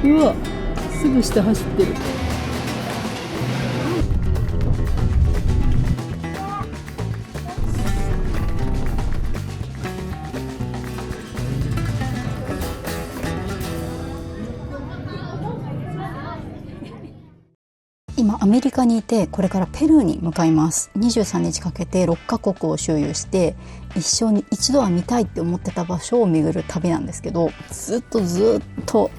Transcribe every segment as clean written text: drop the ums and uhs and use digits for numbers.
うわ、すぐ下走ってる。今アメリカにいて、これからペルーに向かいます。23日かけて6カ国を周遊して、一生に一度は見たいって思ってた場所を巡る旅なんですけど、ずっと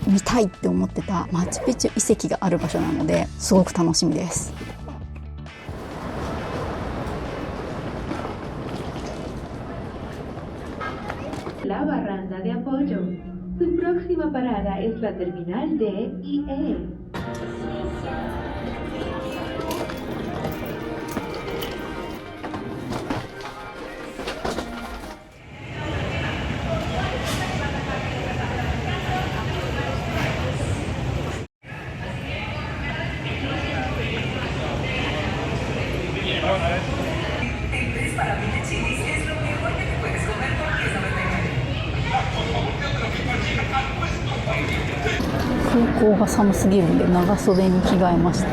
見たいって思ってたマチュピチュ遺跡がある場所なので、すごく楽しみです。La barranda de apoyo. Su próxima parada es la terminal D y E. 空港が寒すぎるんで長袖に着替えました。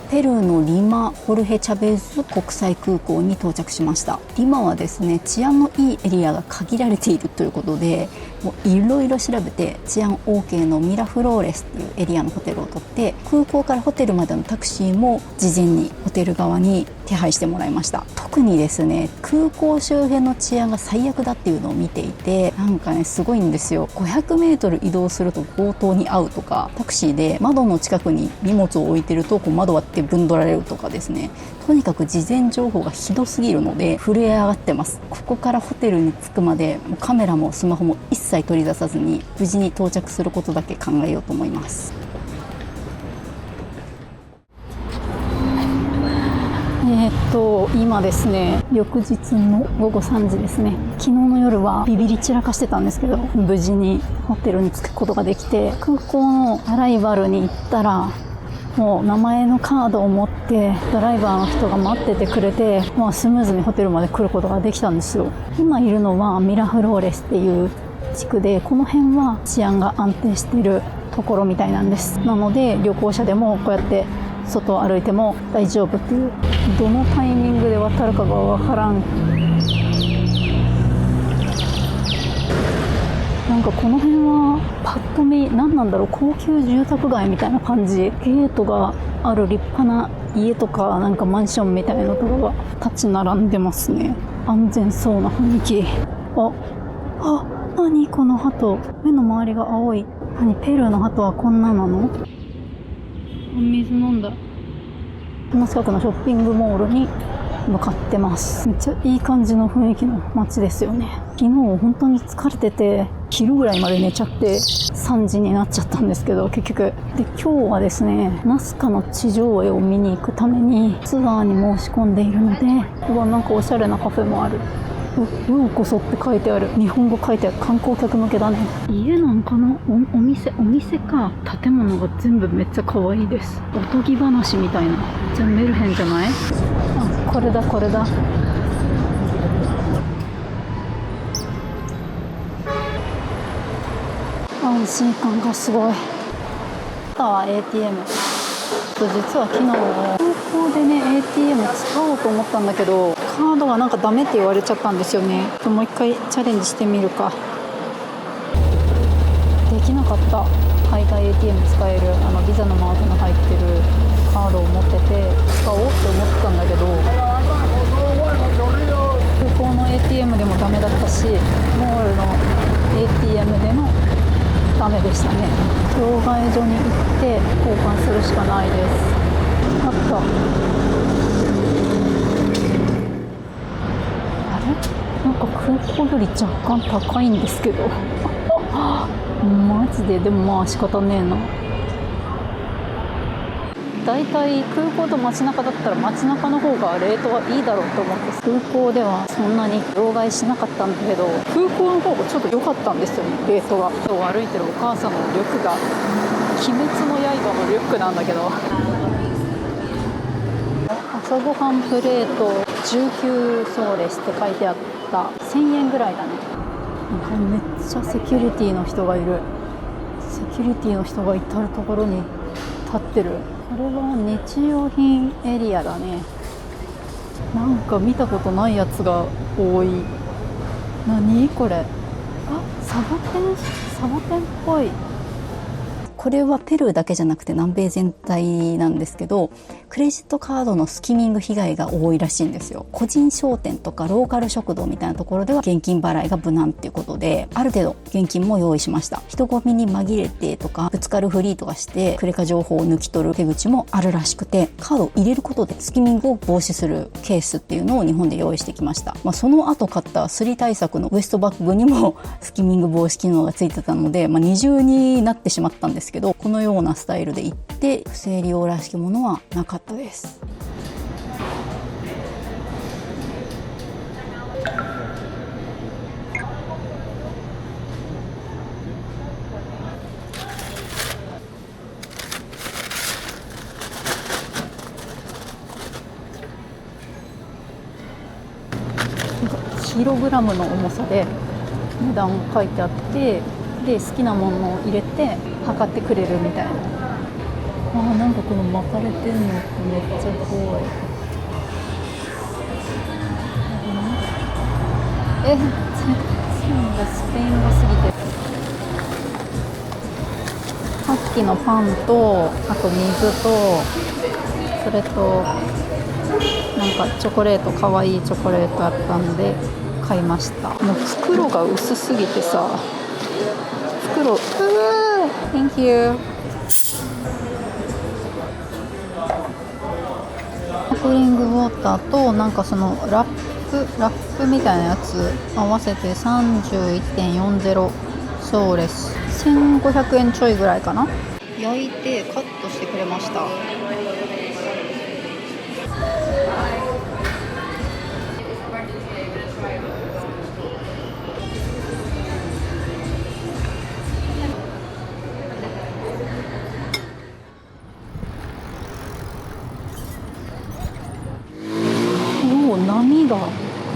ペルーのリマ・ホルヘ・チャベズ国際空港に到着しました。リマはですね、治安のいいエリアが限られているということで、もういろいろ調べて治安 OK のミラフローレスっていうエリアのホテルを取って、空港からホテルまでのタクシーも事前にホテル側に手配してもらいました。特にですね、空港周辺の治安が最悪だっていうのを見ていて、なんかねすごいんですよ。500メートル移動すると強盗に遭うとか、タクシーで窓の近くに荷物を置いてるとこう窓割ってぶんどられるとかですね、とにかく事前情報がひどすぎるので震え上がってます。ここからホテルに着くまでもうカメラもスマホも一切取り出さずに無事に到着することだけ考えようと思います。今ですね、翌日の午後3時ですね。昨日の夜はビビり散らかしてたんですけど、無事にホテルに着くことができて、空港のアライバルに行ったらもう名前のカードを持ってドライバーの人が待っててくれて、もうスムーズにホテルまで来ることができたんですよ。今いるのはミラフローレスっていう地区で、この辺は治安が安定しているところみたいなんです。なので旅行者でもこうやって外を歩いても大丈夫っていう、どのタイミングで渡るかがわからん。なんかこの辺はパッと見何なんだろう、高級住宅街みたいな感じ。ゲートがある立派な家とか、なんかマンションみたいなところが立ち並んでますね。安全そうな雰囲気。何この鳩、目の周りが青い。何、ペルーの鳩はこんななの？水飲んだ。この近くのショッピングモールに向かってます。めっちゃいい感じの雰囲気の街ですよね。昨日本当に疲れてて昼ぐらいまで寝ちゃって3時になっちゃったんですけど、結局で今日はですね、ナスカの地上絵を見に行くためにツアーに申し込んでいるので、なんかおしゃれなカフェもある。ようこそって書いてある。日本語書いてある。観光客向けだね。家なんかな、お店か。建物が全部めっちゃ可愛いです。おとぎ話みたいな。じゃあメルヘンじゃない？これだ。安心感がすごい。ATM。実は昨日空港でね ATM 使おうと思ったんだけど、カードがなんかダメって言われちゃったんですよね。もう一回チャレンジしてみるか。できなかった。海外 ATM 使えるビザのマークの入ってるカードを持ってて使おうって思ってたんだけど、空港の ATM でもダメだったし、モールの ATM でもダメでしたね。両替所に行って交換するしかないです。あった。空港より若干高いんですけどマジで。でもまあ仕方ねえな。だいたい空港と街中だったら街中の方がレートはいいだろうと思って空港ではそんなに両替しなかったんだけど、空港の方がちょっと良かったんですよね、レートが。今日歩いてるお母さんのリュックが鬼滅の刃のリュックなんだけど、朝ごはんプレート19ソーレスって書いてあった。1000円ぐらいだね。なんかめっちゃセキュリティの人がいる。セキュリティの人が至る所に立ってる。これは日用品エリアだね。なんか見たことないやつが多い。何これ。あ、サボテンっぽい。これはペルーだけじゃなくて南米全体なんですけど、クレジットカードのスキミング被害が多いらしいんですよ。個人商店とかローカル食堂みたいなところでは現金払いが無難っていうことで、ある程度現金も用意しました。人混みに紛れてとかぶつかるフリーとかしてクレカ情報を抜き取る手口もあるらしくて、カードを入れることでスキミングを防止するケースっていうのを日本で用意してきました。その後買ったスリ対策のウエストバッグにもスキミング防止機能がついてたので、二重になってしまったんですけど、このようなスタイルで行って不正利用らしきものはなかったです。キログラムの重さで値段書いてあって、で好きなものを入れて測ってくれるみたいな。なんかこの巻かれてるのってめっちゃ怖い。全然がスペイン語すぎてる。さっきのパンとあと水とそれとなんかチョコレート、かわいいチョコレートあったんで買いました。もう袋が薄すぎてさ、袋Thank you。 スパークリングウォーターとなんかそのラップみたいなやつ合わせて 31.40 ソーレス、1500円ちょいぐらいかな。焼いてカットしてくれました。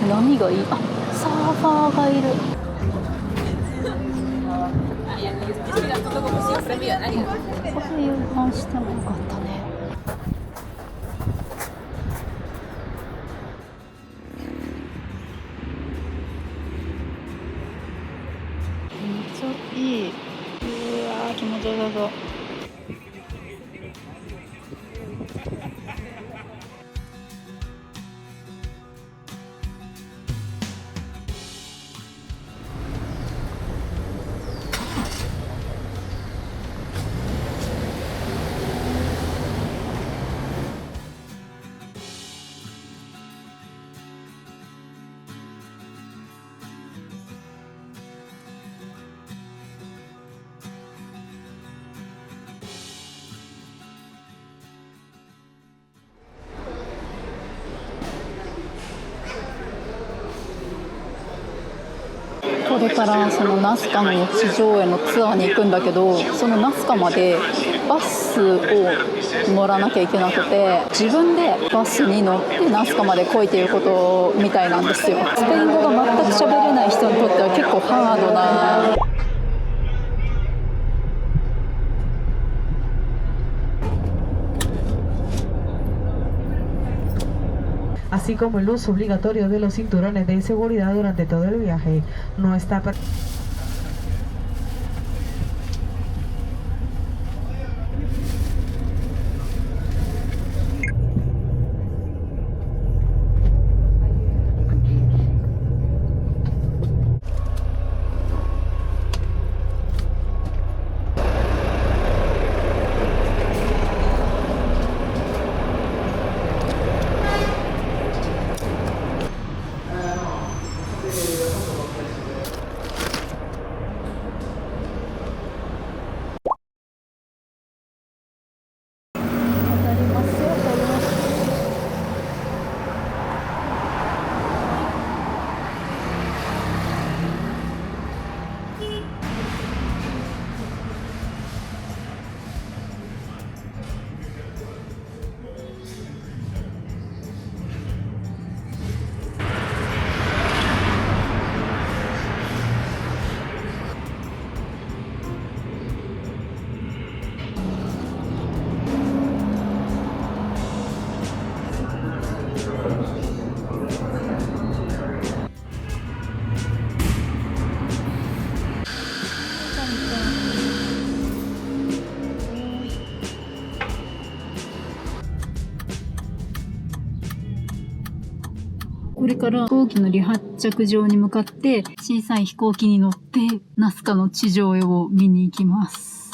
波がいい。あ、サーファーがいる。これ夕飯してもよかったね。めっちゃいい。うわー、気持ちよさそう。これからそのナスカの地上絵のツアーに行くんだけど、そのナスカまでバスを乗らなきゃいけなくて、自分でバスに乗ってナスカまで来いということみたいなんですよ。スペイン語が全く喋れない人にとっては結構ハードな。así como el uso obligatorio de los cinturones de seguridad durante todo el viaje. No está これから飛行機の離発着場に向かって小さい飛行機に乗ってナスカの地上絵を見に行きます。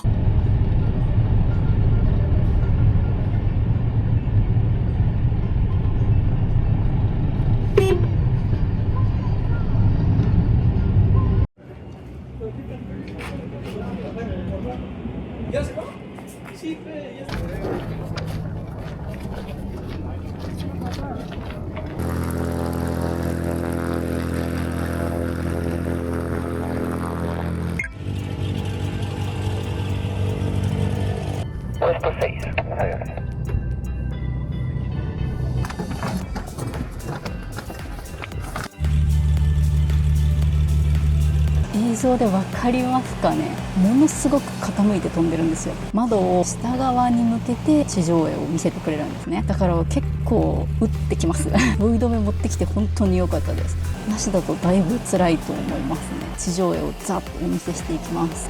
映像で分かりますかね。ものすごく傾いて飛んでるんですよ。窓を下側に向けて地上絵を見せてくれるんですね。だから結構打ってきます酔い止め持ってきて本当に良かったです。なしだとだいぶ辛いと思いますね。地上絵をざっとお見せしていきます。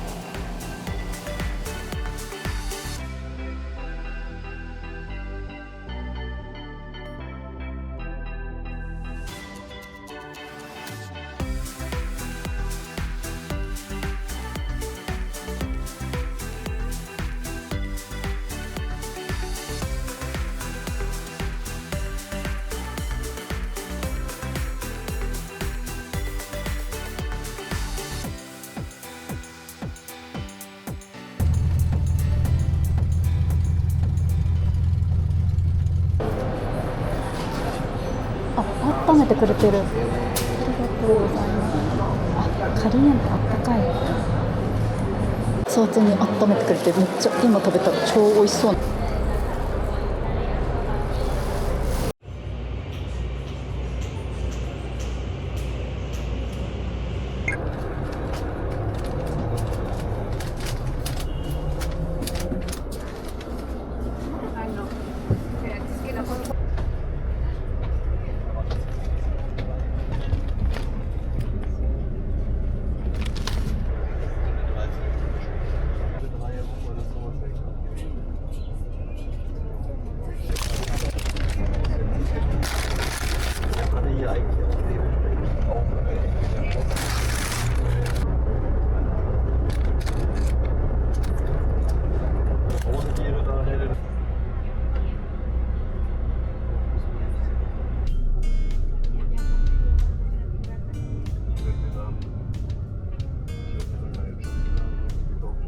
温めてくれてる。ありがとうございます。カリエントあったかい。熱々に温めてくれて、めっちゃ今食べたら超美味しそう。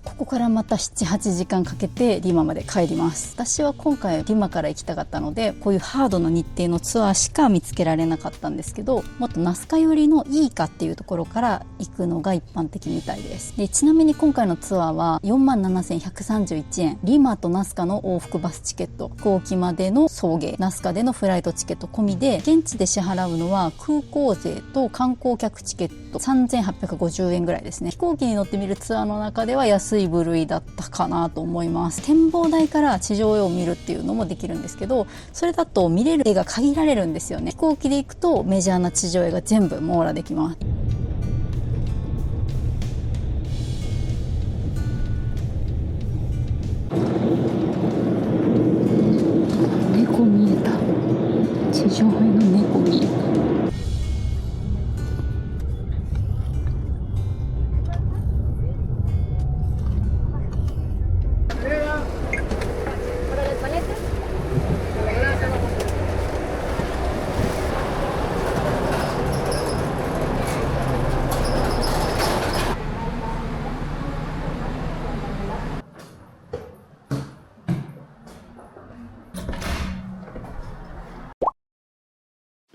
ここからまた 7,8 時間かけてリマまで帰ります。私は今回リマから行きたかったので、こういうハードな日程のツアーしか見つけられなかったんですけど、もっとナスカ寄りのイーカっていうところから行くのが一般的みたいです。で、ちなみに今回のツアーは 47,131 円、リマとナスカの往復バスチケット、飛行機までの送迎、ナスカでのフライトチケット込みで、現地で支払うのは空港税と観光客チケット 3,850 円ぐらいですね。飛行機に乗ってみるツアーの中では安い部類だったかなと思います。展望台から地上絵を見るっていうのもできるんですけど、それだと見れる絵が限られるんですよね。飛行機で行くとメジャーな地上絵が全部網羅できます。猫見えた。地上絵の猫見えた。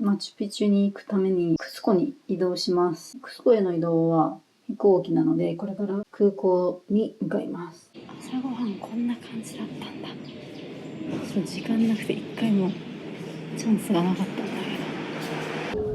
マチュピチュに行くためにクスコに移動します。クスコへの移動は飛行機なので、これから空港に向かいます。朝ごはんこんな感じだったんだ。そう、時間なくて一回もチャンスがなかったんだけど。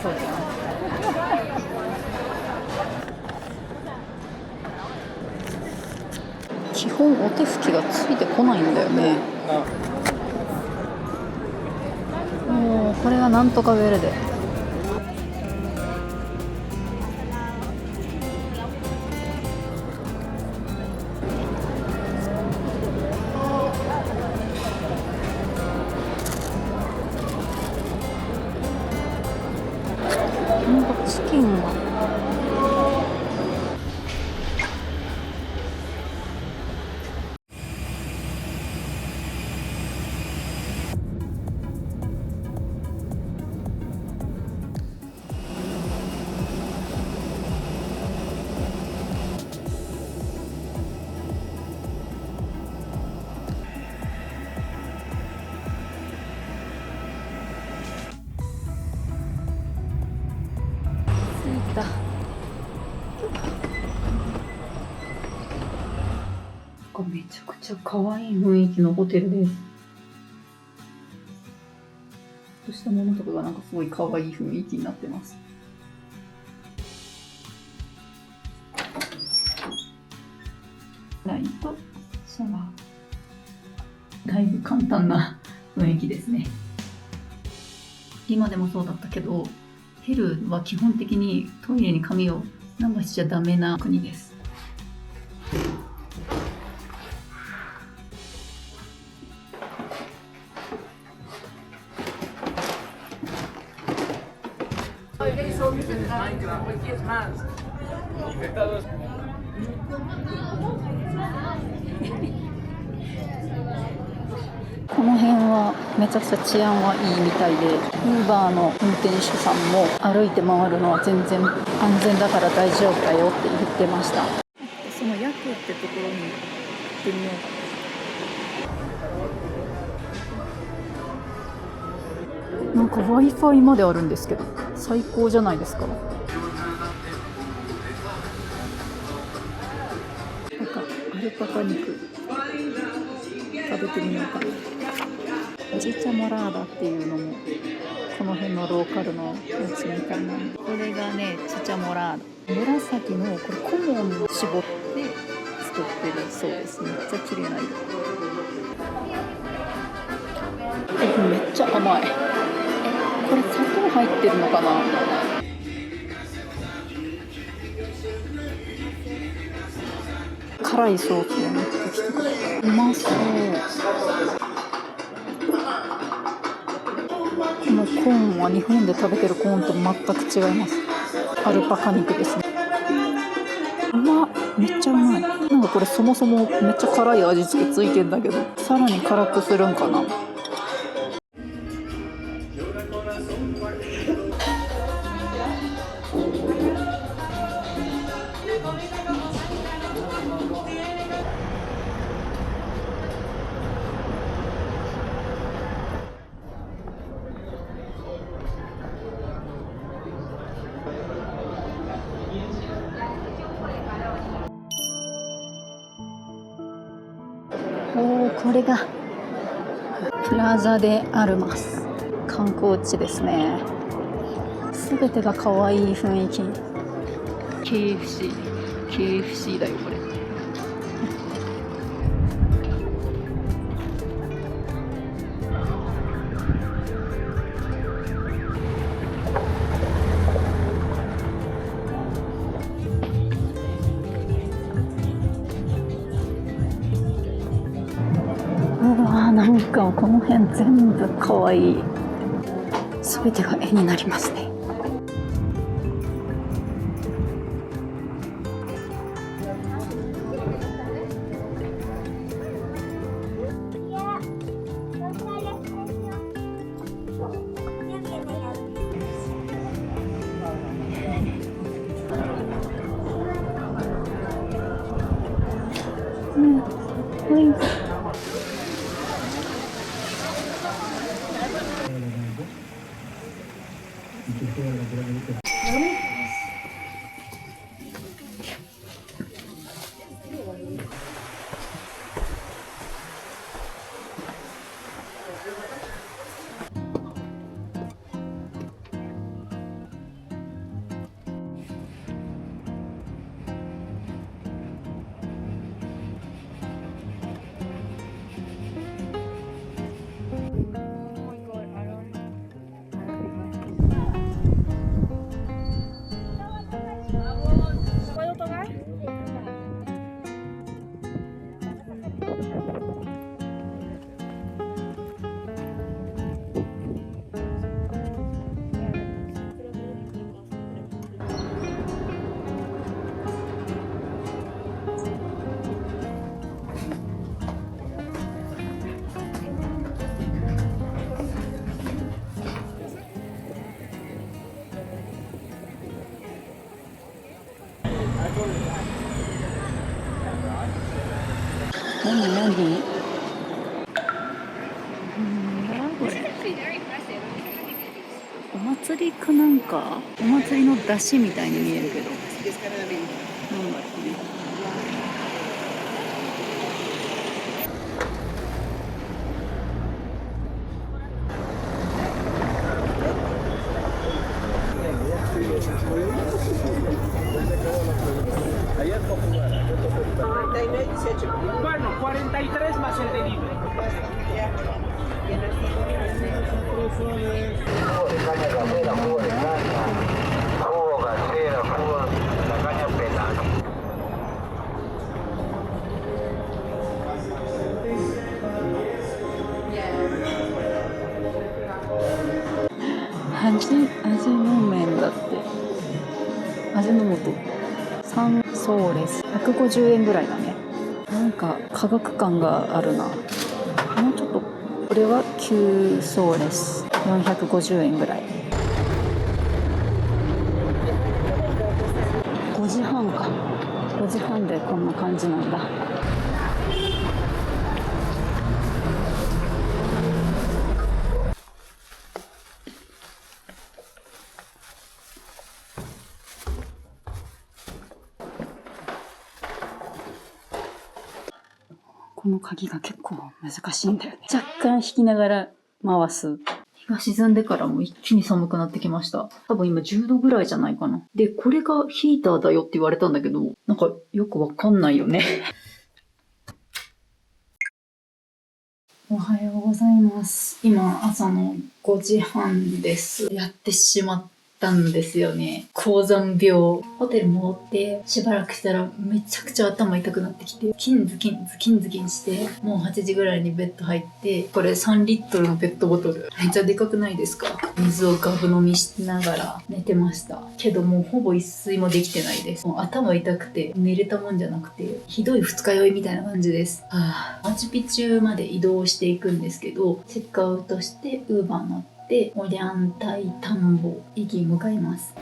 そうじゃん。基本お手拭きがついてこないんだよね。もうこれがなんとかウェルで。なんかチキンが。着いた。めちゃくちゃ可愛い雰囲気のホテルです。そうしたものとかがなんかすごい可愛い雰囲気になってます。ライト、シャワー。だいぶ簡単な雰囲気ですね。今でもそうだったけど、ペルーは基本的にトイレに紙を流しちゃダメな国です。この辺はめちゃくちゃ治安はいいみたいで、ウーバーの運転手さんも歩いて回るのは全然安全だから大丈夫だよって言ってました。そのヤクってところに行ってみようかな。なんか Wi-Fi まであるんですけど、最高じゃないですか。なんかアルパカ肉食べてみようかな。チチャモラーダっていうのもこの辺のローカルのやつみたいな。これがね、チチャモラーダ。紫のこれコモンを絞って作ってるそうです。めっちゃ綺麗な色。めっちゃ甘い。これ砂糖入ってるのかな。辛いソースを塗ってきてくれる。うまそう。このコーンは日本で食べてるコーンと全く違います。アルパカ肉ですね。うまっ、めっちゃうまい。なんかこれそもそもめっちゃ辛い味付けついてんだけど、さらに辛くするんかな。これがプラザデアルマス、観光地ですね。すべてが可愛い雰囲気。KFC だよこれ。なんかこの辺全部かわいい。すべてが絵になりますね。祭りかなんか、お祭りの出汁みたいに見えるけど、なんだろうね。Bueno, 43 más el delivery. Jugo de caña casera, jugo de caña, jugo casera, jugo de la caña pelada. 味の麺だって。味の素。3ソーレス。150円ぐらいだね。なんか価格感があるな。もうちょっと、これは9ソーレス。450円ぐらい。5時半か。5時半でこんな感じなんだ。この鍵が結構難しいんだよね。若干引きながら回す。日が沈んでからも一気に寒くなってきました。多分今10度ぐらいじゃないかな。で、これがヒーターだよって言われたんだけど、なんかよくわかんないよね。おはようございます。今朝の5時半です。やってしまったんですよね。高山病。ホテル戻ってしばらくしたらめちゃくちゃ頭痛くなってきて、キンズキンして、もう8時ぐらいにベッド入って、これ3リットルのペットボトル。めっちゃでかくないですか？水をガブ飲みしながら寝てました。けどもうほぼ一睡もできてないです。もう頭痛くて寝れたもんじゃなくて、ひどい二日酔いみたいな感じです。マチュピチュまで移動していくんですけど、チェックアウトしてウーバー乗って、オリャンタイ田んぼ駅に向かいます。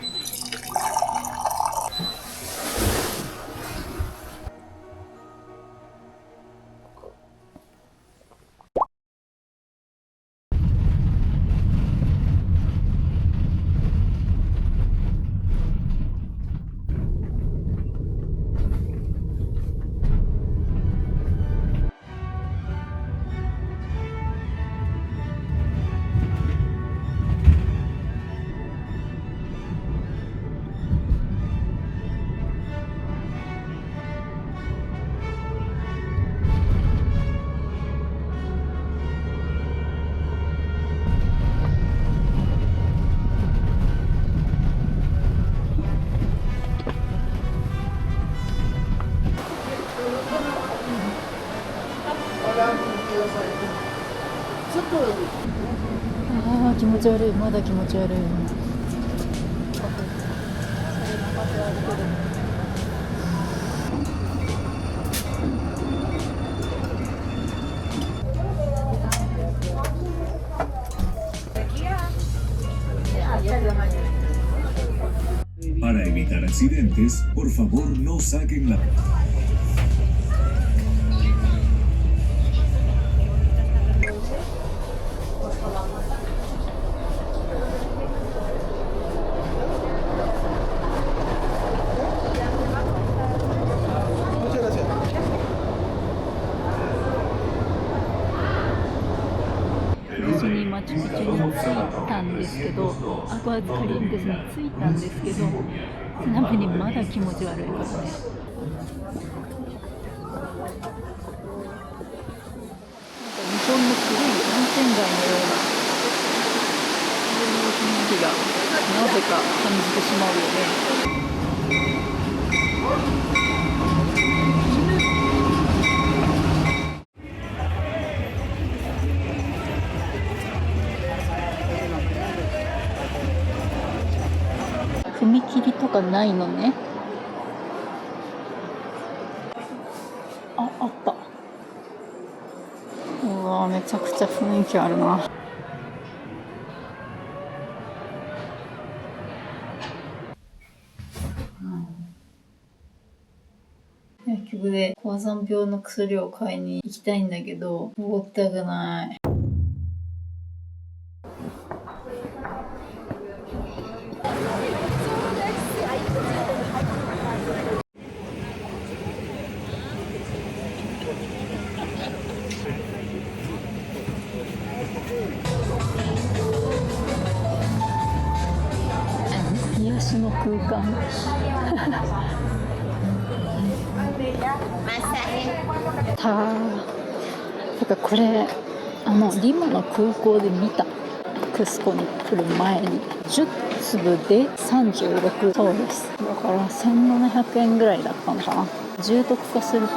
気持ち悪い。まだ気持ち悪い。Para evitar accidentes, por favor no saquen la...マチュピチュに着いたんですけど、アクアズカリングスに着いたんですけど、ちなみにまだ気持ち悪いからね。日本の古い温泉街のようなそういう雰囲気がなぜか感じてしまうよね。踏切とかないのね。あった。うわ、めちゃくちゃ雰囲気あるな。薬局で高山病の薬を買いに行きたいんだけど、動きたくない。別の空間。なんかこれリマの空港で見た。クスコに来る前に10粒で36そうです。だから1700円ぐらいだったのかな。重篤化すると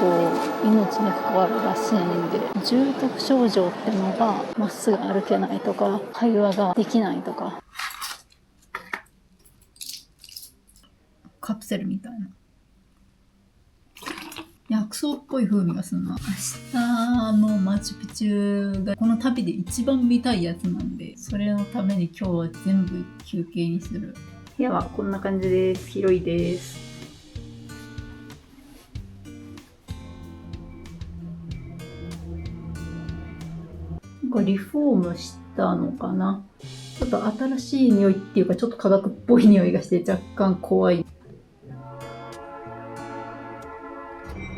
命に関わるらしいんで、重篤症状ってのがまっすぐ歩けないとか会話ができないとか。カプセルみたいな薬草っぽい風味がするな。明日のマチュピチュがこの旅で一番見たいやつなんで、それのために今日は全部休憩にする。部屋はこんな感じです。広いです。リフォームしたのかな。ちょっと新しい匂いっていうか、ちょっと化学っぽい匂いがして若干怖い。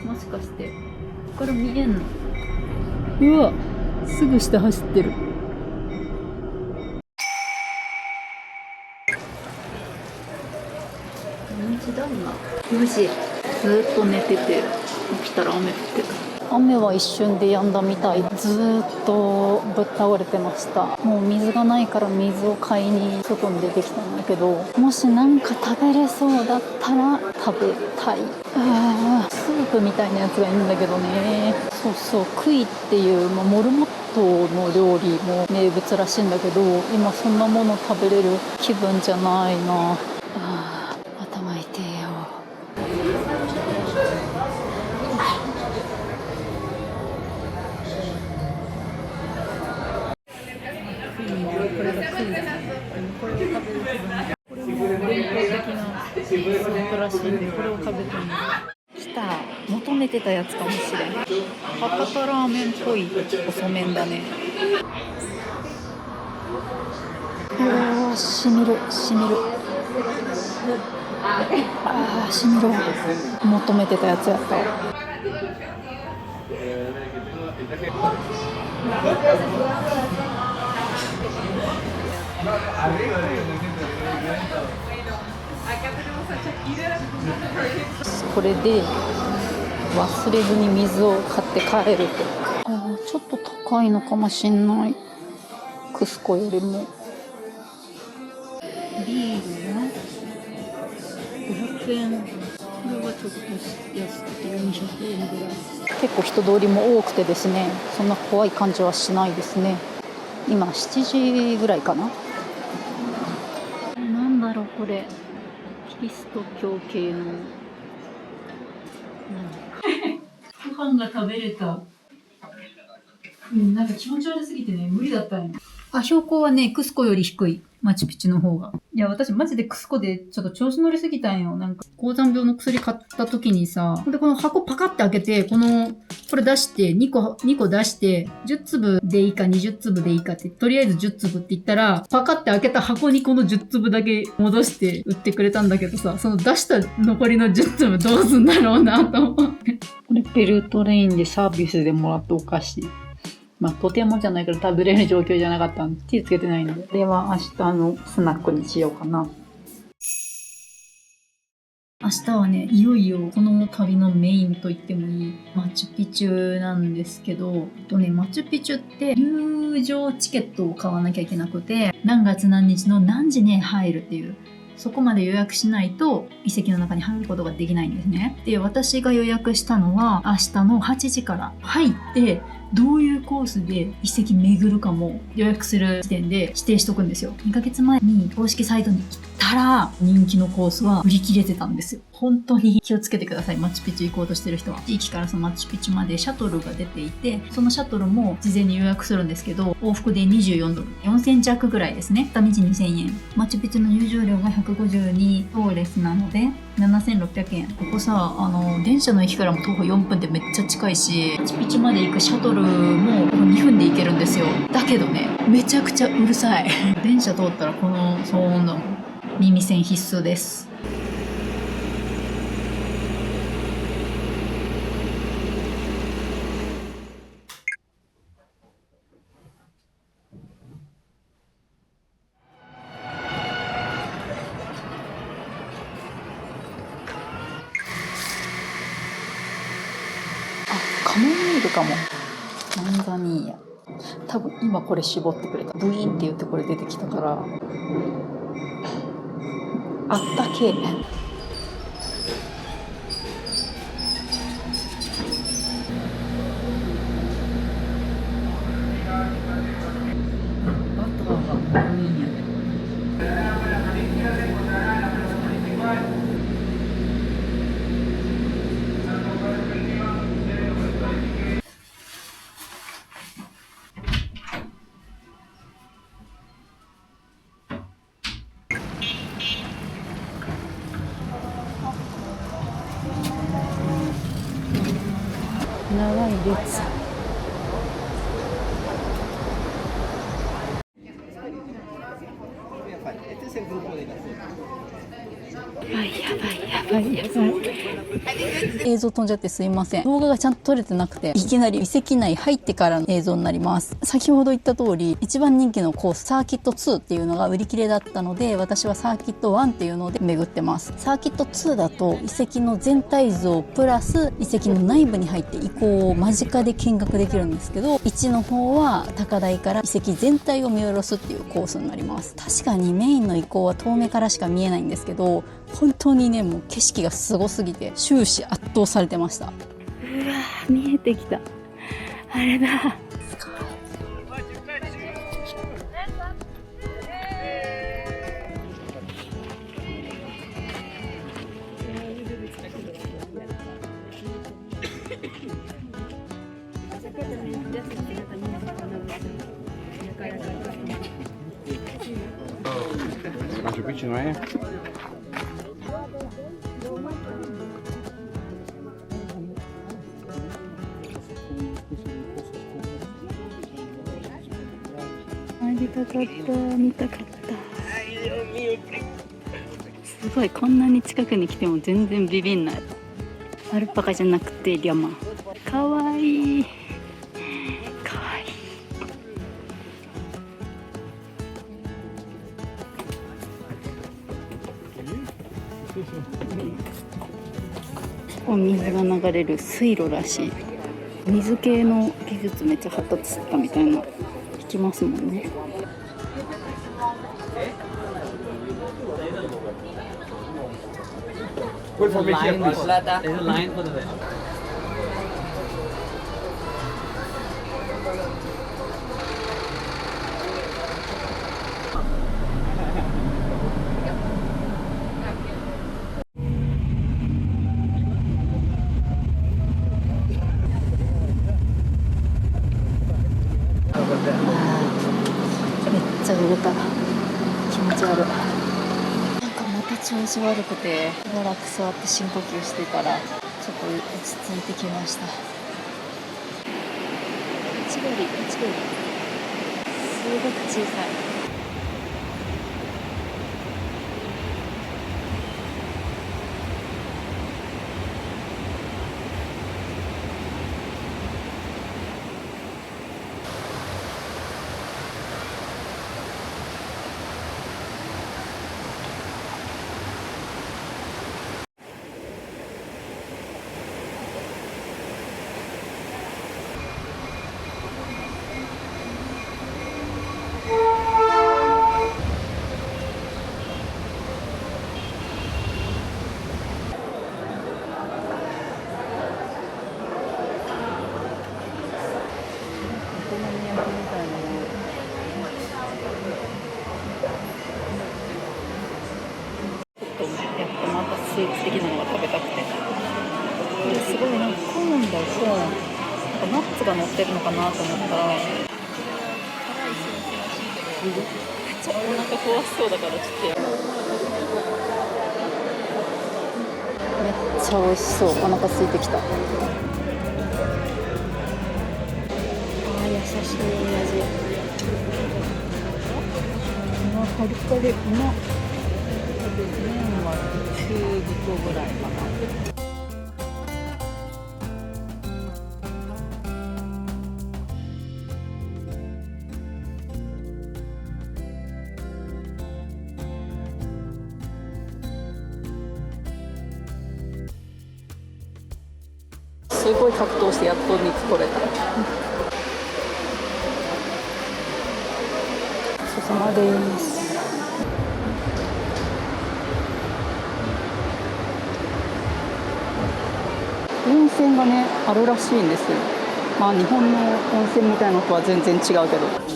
もしかしてここから見えんの？うわ、すぐ下走ってる。何時だ今？4時。ずっと寝てて起きたら雨降ってた。雨は一瞬で止んだみたい。ずーっとぶっ倒れてました。もう水がないから水を買いに外に出てきたんだけど、もしなんか食べれそうだったら食べたい。スープみたいなやつがいいんだけどね。そうそう、クイっていう、モルモットの料理も名物らしいんだけど、今そんなもの食べれる気分じゃないな。頭痛いよ。これがクイだ。これを食べる気分。これも伝統的なスープらしいんで、これを食べてみる。来た、求めてたやつかもしれん。博多ラーメンっぽい細麺だね。しみるしみる。しみる。求めてたやつやった。これで忘れずに水を買って帰ると。ちょっと高いのかもしんない。クスコよりも。ビールは500円。これはちょっと安くて400円ぐらい。結構人通りも多くてですね、そんな怖い感じはしないですね。今7時ぐらいかな。なんだろうこれ、キリスト教系のご飯が食べれた。なんか気持ち悪すぎてね、無理だったんよ。標高はね、クスコより低い。マチュピチュの方が。いや、私マジでクスコでちょっと調子乗りすぎたんよ。なんか、高山病の薬買った時にさ、で、この箱パカって開けて、これ出して、2個出して、10粒でいいか20粒でいいかって、とりあえず10粒って言ったら、パカって開けた箱にこの10粒だけ戻して売ってくれたんだけどさ、その出した残りの10粒どうすんだろうなと思って。これベルトレインでサービスでもらったお菓子。とてもじゃないけど食べれる状況じゃなかったんで、手つけてないので。これは明日のスナックにしようかな。明日はね、いよいよこの旅のメインと言ってもいいマチュピチュなんですけど、マチュピチュって入場チケットを買わなきゃいけなくて、何月何日の何時に入るっていう、そこまで予約しないと遺跡の中に入ることができないんですね。で、私が予約したのは明日の8時から入って、どういうコースで遺跡巡るかも予約する時点で指定しとくんですよ。2ヶ月前に公式サイトに行ったら人気のコースは売り切れてたんですよ。本当に気をつけてください。マチュピチュ行こうとしてる人は。駅からそのマチュピチュまでシャトルが出ていて、そのシャトルも事前に予約するんですけど、往復で24ドル。4000弱ぐらいですね。片道2000円。マチュピチュの入場料が152トーレスなので、7600円。ここさ、電車の駅からも徒歩4分でめっちゃ近いし、マチュピチュまで行くシャトルも2分で行けるんですよ。だけどね、めちゃくちゃうるさい。電車通ったらこの騒音だもん。耳栓必須です。かも。タンザニーヤ。多分今これ絞ってくれた。ブイーンって言ってこれ出てきたから。あったけえ。バターがブイーンやね。長い列。映像飛んじゃってすいません。動画がちゃんと撮れてなくて、いきなり遺跡内入ってからの映像になります。先ほど言った通り、一番人気のコース、サーキット2っていうのが売り切れだったので、私はサーキット1っていうので巡ってます。サーキット2だと遺跡の全体像プラス遺跡の内部に入って遺構を間近で見学できるんですけど、1の方は高台から遺跡全体を見下ろすっていうコースになります。確かにメインの遺構は遠目からしか見えないんですけど、本当にね、もう景色がすごすぎて終始圧倒されてました。うわー、見えてきた。あれだ。すごい。Machu Picchu no es.見たかった、見たかった。すごい、こんなに近くに来ても全然ビビんない。アルパカじゃなくてリャマ。かわいい。かわいい。お水が流れる水路らしい。水系の技術めっちゃ発達したみたいな聞きますもんね。めっちゃ揺れた。気持ち悪い。なんかまた調子悪くて、しばらく座って深呼吸してたらちょっと落ち着いてきました。1秒すごく小さい。やっぱまたスイーツ的なのが食べたくて、これすごいなんかコーンだよ、コーン。なんかナッツが乗ってるのかなと思ったら、めっちゃお腹壊しそうだからちょっとやめっちゃ美味しそう。お腹空いてきた。優しい味。うわ、カリカリ、うまっ。麺は中太ぐらいかな。ソすごい格闘してやっと肉取れた。ごちそうさまです。温泉がねあるらしいんですよ。まあ日本の温泉みたいなのとは全然違うけど。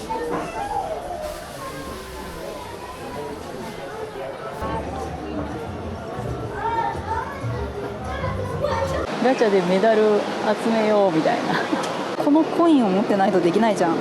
ガチャでメダル集めようみたいな。このコインを持ってないとできないじゃん。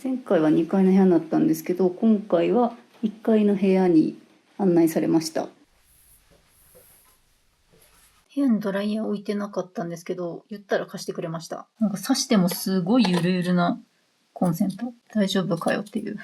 前回は2階の部屋だったんですけど、今回は1階の部屋に案内されました。部屋にドライヤー置いてなかったんですけど、言ったら貸してくれました。なんか挿してもすごいゆるゆるなコンセント。大丈夫かよっていう。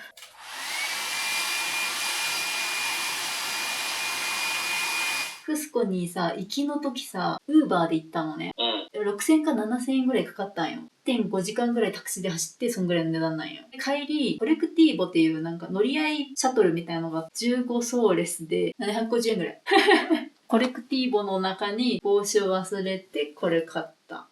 クスコにさ、行きの時さ、ウーバーで行ったのね。6000か7000円ぐらいかかったんよ。1.5 時間ぐらいタクシーで走って、そんぐらいの値段なんよ。帰り、コレクティーボっていうなんか乗り合いシャトルみたいなのが15ソーレスで750円ぐらい。コレクティーボの中に帽子を忘れて、これ買った。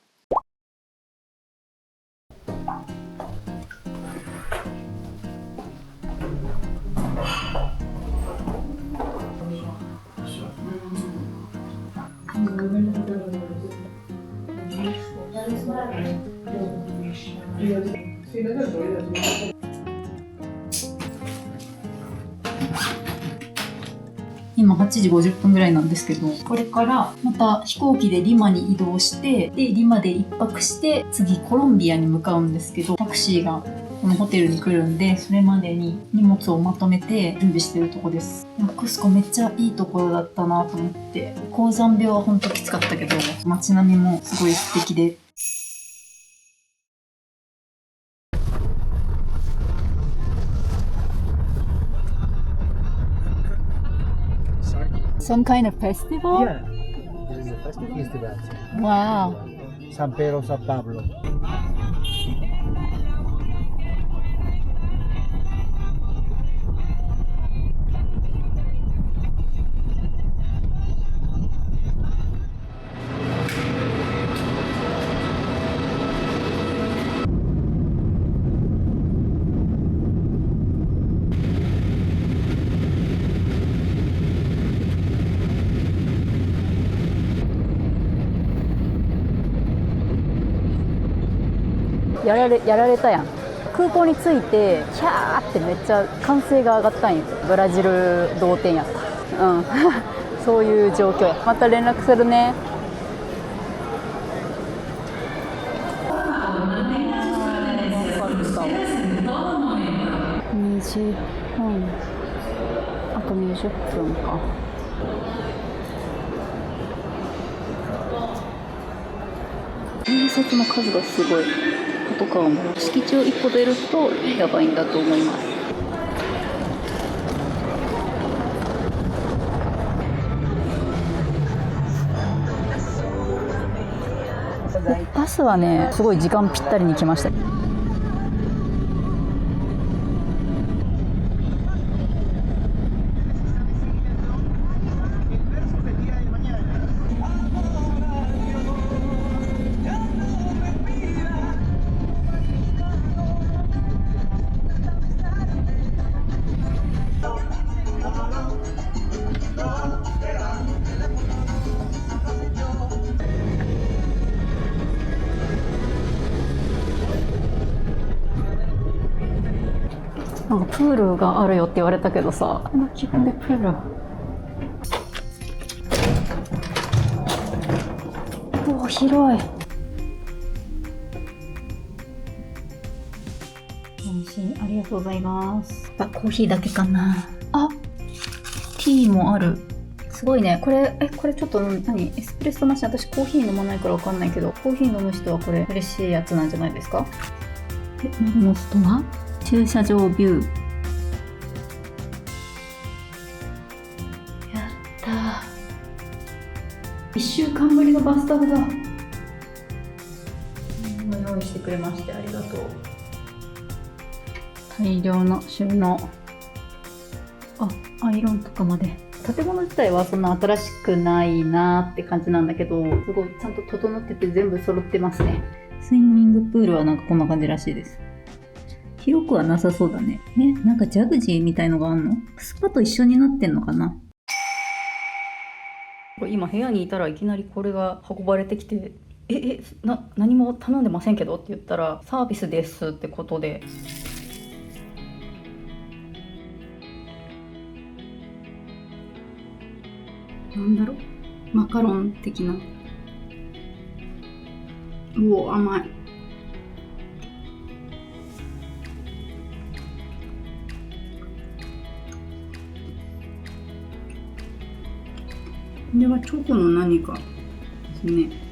今8時50分ぐらいなんですけど、これからまた飛行機でリマに移動して、でリマで1泊して次コロンビアに向かうんですけど、タクシーがこのホテルに来るんで、それまでに荷物をまとめて準備してるとこです。クスコめっちゃいいところだったなと思って、高山病はほんときつかったけど、街並みもすごい素敵で。Some kind of festival? Yeah, there is a festival. Wow. San Pedro, San Pablo. やられたやん。空港に着いてキャーってめっちゃ歓声が上がったんよ。ブラジル同点やった。うんそういう状況や。また連絡するね。2時半、あと20分か。面接の数がすごい。パトカーも敷地を1個出るとやばいんだと思います。バスはね、すごい時間ぴったりに来ました。なんかプールがあるよって言われたけどさ、基本でプール。おお、広い。美味しい。ありがとうございます。コーヒーだけかな。あ、ティーもある。すごいね。これちょっと何？エスプレッソなし。私コーヒー飲まないからわかんないけど、コーヒー飲む人はこれ嬉しいやつなんじゃないですか？マリノスとは？駐車場ビュー。やったー。1週間ぶりのバスタブだ。用意してくれましてありがとう。大量の収納。アイロンとかまで。建物自体はそんな新しくないなーって感じなんだけど、すごいちゃんと整ってて全部揃ってますね。スイミングプールはなんかこんな感じらしいです。広くはなさそうだね。なんかジャグジーみたいのがあんの？スパと一緒になってんのかな？これ今部屋にいたらいきなりこれが運ばれてきて、何も頼んでませんけどって言ったら、サービスですってことで。なんだろう？マカロン的な。うお、甘い。これはチョコの何かですね。